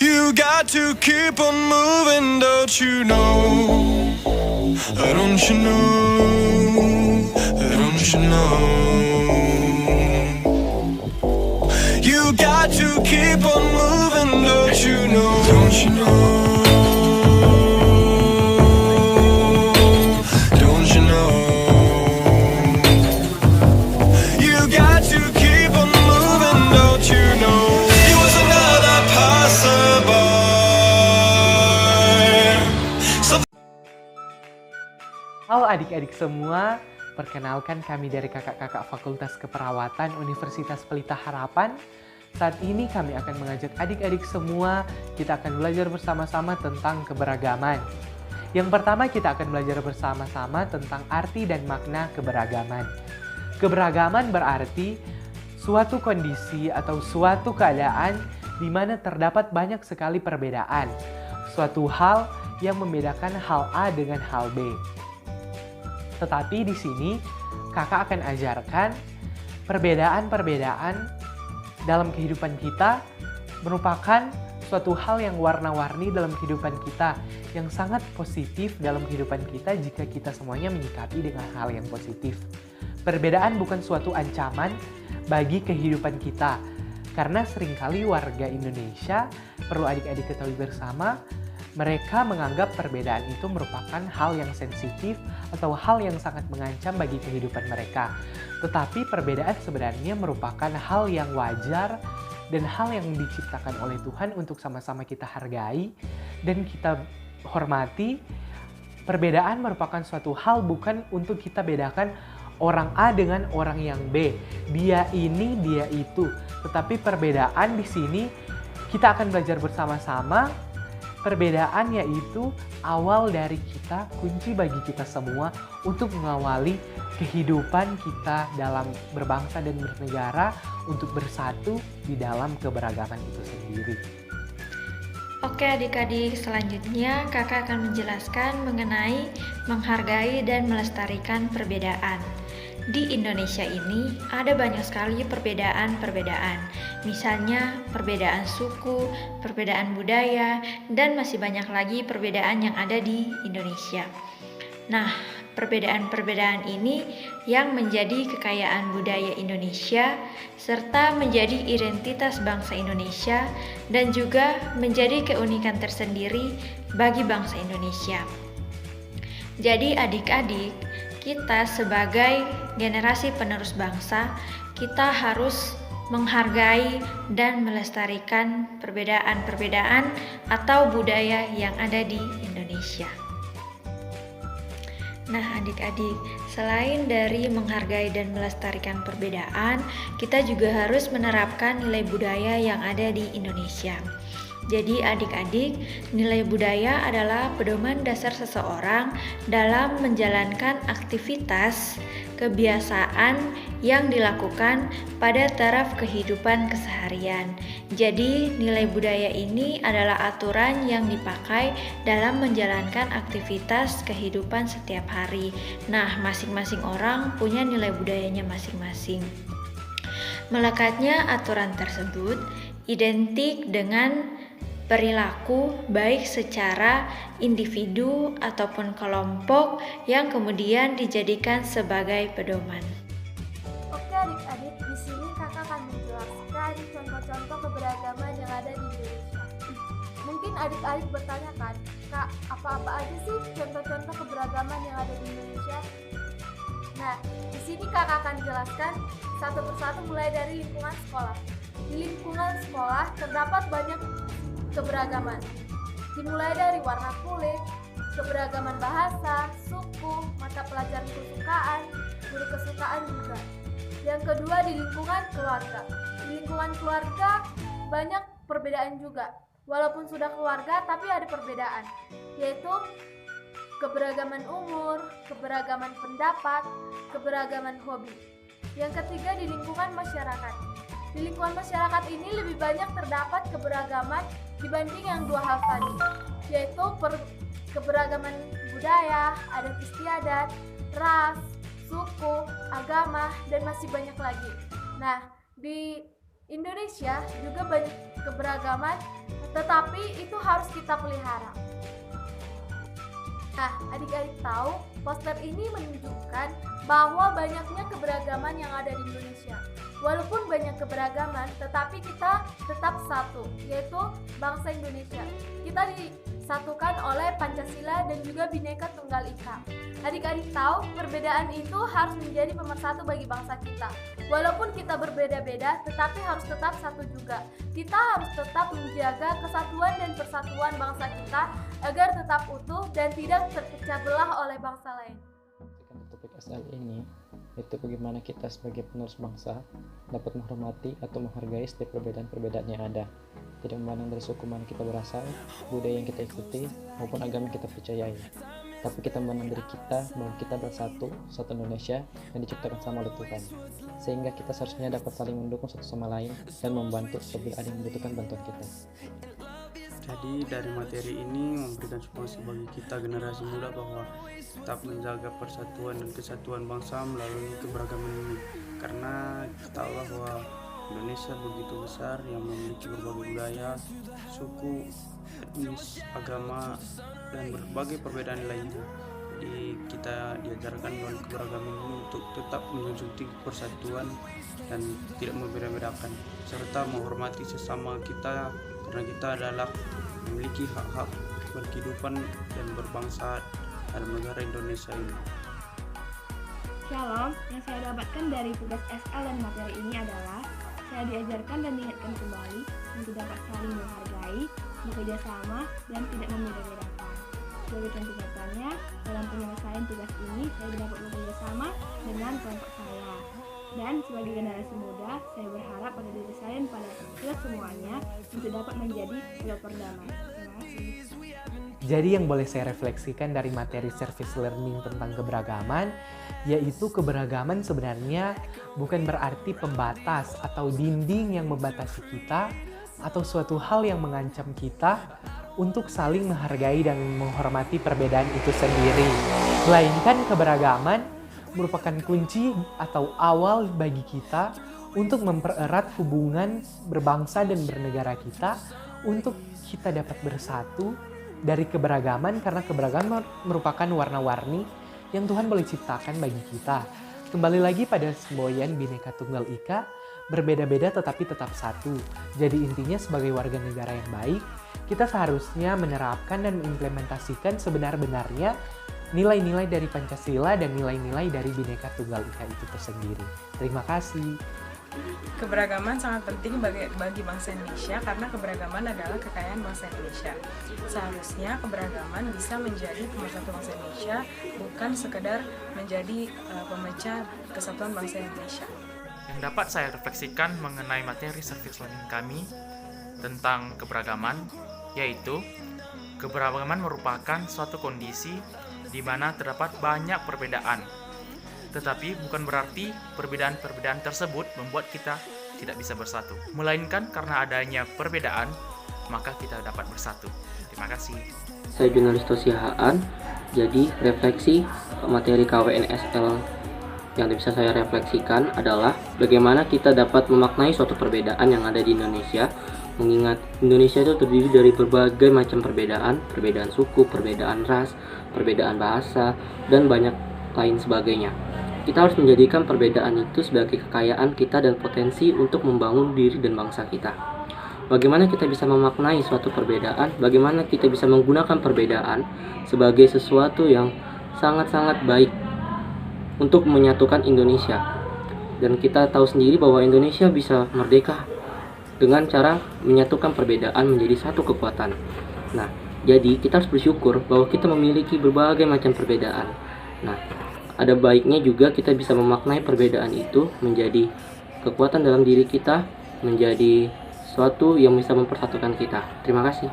You got to keep on moving, don't you know? Don't you know? Don't you know? You got to keep on moving, don't you know? Don't you know? Don't you know? You got to keep on moving, don't you know? He was another passerby. Halo adik-adik semua, perkenalkan kami dari kakak-kakak Fakultas Keperawatan Universitas Pelita Harapan. Saat ini kami akan mengajak adik-adik semua, kita akan belajar bersama-sama tentang keberagaman. Yang pertama kita akan belajar bersama-sama tentang arti dan makna keberagaman. Keberagaman berarti suatu kondisi atau suatu keadaan di mana terdapat banyak sekali perbedaan. Suatu hal yang membedakan hal A dengan hal B. Tetapi di sini kakak akan ajarkan perbedaan-perbedaan dalam kehidupan kita merupakan suatu hal yang warna-warni dalam kehidupan kita, yang sangat positif dalam kehidupan kita jika kita semuanya menyikapi dengan hal yang positif. Perbedaan bukan suatu ancaman bagi kehidupan kita, karena seringkali warga Indonesia, perlu adik-adik ketahui bersama, mereka menganggap perbedaan itu merupakan hal yang sensitif atau hal yang sangat mengancam bagi kehidupan mereka. Tetapi perbedaan sebenarnya merupakan hal yang wajar dan hal yang diciptakan oleh Tuhan untuk sama-sama kita hargai dan kita hormati. Perbedaan merupakan suatu hal bukan untuk kita bedakan orang A dengan orang yang B. Dia ini, dia itu. Tetapi perbedaan di sini kita akan belajar bersama-sama. Perbedaan yaitu awal dari kita, kunci bagi kita semua untuk mengawali kehidupan kita dalam berbangsa dan bernegara untuk bersatu di dalam keberagaman itu sendiri. Oke adik-adik, selanjutnya kakak akan menjelaskan mengenai menghargai dan melestarikan perbedaan. Di Indonesia ini ada banyak sekali perbedaan-perbedaan. Misalnya perbedaan suku, perbedaan budaya, dan masih banyak lagi perbedaan yang ada di Indonesia. Nah, perbedaan-perbedaan ini yang menjadi kekayaan budaya Indonesia serta menjadi identitas bangsa Indonesia dan juga menjadi keunikan tersendiri bagi bangsa Indonesia. Jadi adik-adik, kita sebagai generasi penerus bangsa, kita harus menghargai dan melestarikan perbedaan-perbedaan atau budaya yang ada di Indonesia. Nah adik-adik, selain dari menghargai dan melestarikan perbedaan, kita juga harus menerapkan nilai budaya yang ada di Indonesia. Jadi adik-adik, nilai budaya adalah pedoman dasar seseorang dalam menjalankan aktivitas, kebiasaan yang dilakukan pada taraf kehidupan keseharian. Jadi nilai budaya ini adalah aturan yang dipakai dalam menjalankan aktivitas kehidupan setiap hari. Nah, masing-masing orang punya nilai budayanya masing-masing. Melekatnya aturan tersebut identik dengan perilaku baik secara individu ataupun kelompok yang kemudian dijadikan sebagai pedoman. Oke adik-adik, di sini kakak akan menjelaskan contoh-contoh keberagaman yang ada di Indonesia. Mungkin adik-adik bertanya kan, Kak, apa-apa aja sih contoh-contoh keberagaman yang ada di Indonesia? Nah, di sini kakak akan jelaskan satu persatu mulai dari lingkungan sekolah. Di lingkungan sekolah terdapat banyak keberagaman, dimulai dari warna kulit, keberagaman bahasa, suku, mata pelajaran kesukaan, guru kesukaan juga. Yang kedua di lingkungan keluarga. Di lingkungan keluarga banyak perbedaan juga. Walaupun sudah keluarga tapi ada perbedaan, yaitu keberagaman umur, keberagaman pendapat, keberagaman hobi. Yang ketiga di lingkungan masyarakat. Di lingkungan masyarakat ini lebih banyak terdapat keberagaman dibanding yang dua hal tadi, yaitu keberagaman budaya, adat istiadat, ras, suku, agama, dan masih banyak lagi. Nah, di Indonesia juga banyak keberagaman tetapi itu harus kita pelihara. Nah, adik-adik tahu, poster ini menunjukkan bahwa banyaknya keberagaman yang ada di Indonesia. Walaupun banyak keberagaman, tetapi kita tetap satu, yaitu bangsa Indonesia. Kita disatukan oleh Pancasila dan juga Bhinneka Tunggal Ika. Adik-adik tahu, perbedaan itu harus menjadi pemersatu bagi bangsa kita. Walaupun kita berbeda-beda, tetapi harus tetap satu juga. Kita harus tetap menjaga kesatuan dan persatuan bangsa kita agar tetap utuh dan tidak terpecah belah oleh bangsa lain. Topik SL ini itu bagaimana kita sebagai penerus bangsa dapat menghormati atau menghargai setiap perbedaan-perbedaan yang ada, tidak memandang dari suku mana kita berasal, budaya yang kita ikuti, maupun agama yang kita percayai, tapi kita memandang dari kita bahwa kita bersatu, satu Indonesia yang diciptakan sama oleh Tuhan, sehingga kita seharusnya dapat saling mendukung satu sama lain dan membantu apabila ada yang membutuhkan bantuan kita. Jadi dari materi ini memberikan solusi bagi kita generasi muda bahwa tetap menjaga persatuan dan kesatuan bangsa melalui keberagaman ini, karena kita tahu bahwa Indonesia begitu besar yang memiliki berbagai budaya, suku, etnis, agama, dan berbagai perbedaan lainnya. Jadi kita diajarkan melalui keberagaman ini untuk tetap menjunjung tinggi persatuan dan tidak membeda-bedakan, serta menghormati sesama kita karena kita adalah memiliki hak-hak berkehidupan dan berbangsa dalam negara Indonesia ini. Shalom, yang saya dapatkan dari tugas SL dan materi ini adalah saya diajarkan dan diingatkan kembali untuk dapat saling menghargai, bekerja sama, dan tidak membeda-bedakan. Sebagai contoh nyatanya, dalam penyelesaian tugas ini saya dapat bekerja sama dengan kelompok saya. Dan sebagai generasi muda, saya berharap pada diri saya dan pada kita semuanya untuk dapat menjadi developer damai. Terima kasih. Jadi yang boleh saya refleksikan dari materi service learning tentang keberagaman, yaitu keberagaman sebenarnya bukan berarti pembatas atau dinding yang membatasi kita atau suatu hal yang mengancam kita untuk saling menghargai dan menghormati perbedaan itu sendiri. Melainkan keberagaman merupakan kunci atau awal bagi kita untuk mempererat hubungan berbangsa dan bernegara kita, untuk kita dapat bersatu dari keberagaman, karena keberagaman merupakan warna-warni yang Tuhan boleh ciptakan bagi kita. Kembali lagi pada semboyan Bhinneka Tunggal Ika, berbeda-beda tetapi tetap satu. Jadi intinya sebagai warga negara yang baik, kita seharusnya menerapkan dan mengimplementasikan sebenar-benarnya nilai-nilai dari Pancasila dan nilai-nilai dari Bhinneka Tunggal Ika itu tersendiri. Terima kasih. Keberagaman sangat penting bagi bangsa Indonesia karena keberagaman adalah kekayaan bangsa Indonesia. Seharusnya keberagaman bisa menjadi pemersatu bangsa Indonesia, bukan sekedar menjadi pemecah kesatuan bangsa Indonesia. Yang dapat saya refleksikan mengenai materi service learning kami tentang keberagaman, yaitu keberagaman merupakan suatu kondisi di mana terdapat banyak perbedaan. Tetapi bukan berarti perbedaan-perbedaan tersebut membuat kita tidak bisa bersatu. Melainkan karena adanya perbedaan, maka kita dapat bersatu. Terima kasih. Saya jurnalis Tosiahaan, jadi refleksi materi KWNSL yang bisa saya refleksikan adalah bagaimana kita dapat memaknai suatu perbedaan yang ada di Indonesia. Mengingat Indonesia itu terdiri dari berbagai macam perbedaan suku, perbedaan ras, perbedaan bahasa, dan banyak lain sebagainya. Kita harus menjadikan perbedaan itu sebagai kekayaan kita dan potensi untuk membangun diri dan bangsa kita. Bagaimana kita bisa memaknai suatu perbedaan, bagaimana kita bisa menggunakan perbedaan sebagai sesuatu yang sangat-sangat baik untuk menyatukan Indonesia. Dan kita tahu sendiri bahwa Indonesia bisa merdeka dengan cara menyatukan perbedaan menjadi satu kekuatan. Nah, jadi kita harus bersyukur bahwa kita memiliki berbagai macam perbedaan. Nah, ada baiknya juga kita bisa memaknai perbedaan itu menjadi kekuatan dalam diri kita, menjadi sesuatu yang bisa mempersatukan kita. Terima kasih.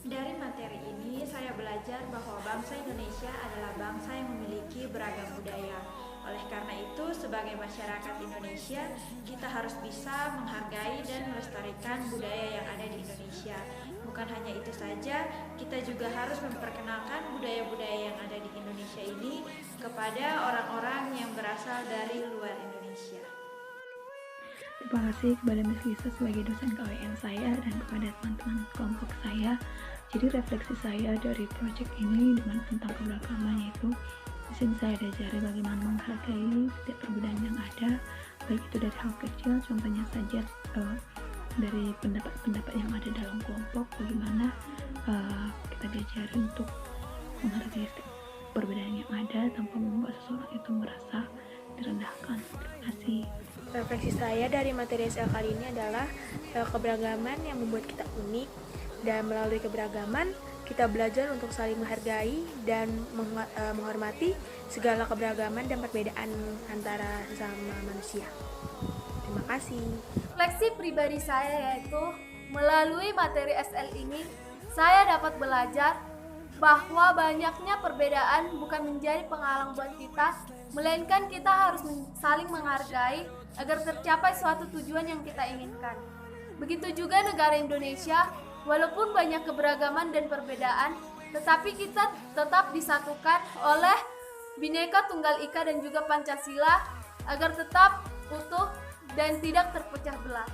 Dari materi ini saya belajar bahwa bangsa Indonesia adalah bangsa yang memiliki beragam budaya. Oleh karena itu, sebagai masyarakat Indonesia, kita harus bisa menghargai dan melestarikan budaya yang ada di Indonesia. Bukan hanya itu saja, kita juga harus memperkenalkan budaya-budaya yang ada di Indonesia ini kepada orang-orang yang berasal dari luar Indonesia. Terima kasih kepada Miss Lisa sebagai dosen KWN saya dan kepada teman-teman kelompok saya. Jadi refleksi saya dari proyek ini dengan tentang keberagaman yaitu di sini saya diajari bagaimana menghargai setiap perbedaan yang ada, baik itu dari hal kecil, contohnya saja dari pendapat-pendapat yang ada dalam kelompok, bagaimana kita diajari untuk menghargai setiap perbedaan yang ada tanpa membuat seseorang itu merasa direndahkan. Terima kasih. Refleksi saya dari materi SL kali ini adalah keberagaman yang membuat kita unik, dan melalui keberagaman kita belajar untuk saling menghargai dan menghormati segala keberagaman dan perbedaan antara sesama manusia. Terima kasih. Refleksi pribadi saya yaitu melalui materi SL ini saya dapat belajar bahwa banyaknya perbedaan bukan menjadi penghalang buat kita, melainkan kita harus saling menghargai agar tercapai suatu tujuan yang kita inginkan. Begitu juga negara Indonesia, walaupun banyak keberagaman dan perbedaan, tetapi kita tetap disatukan oleh Bhinneka Tunggal Ika dan juga Pancasila agar tetap utuh dan tidak terpecah belah.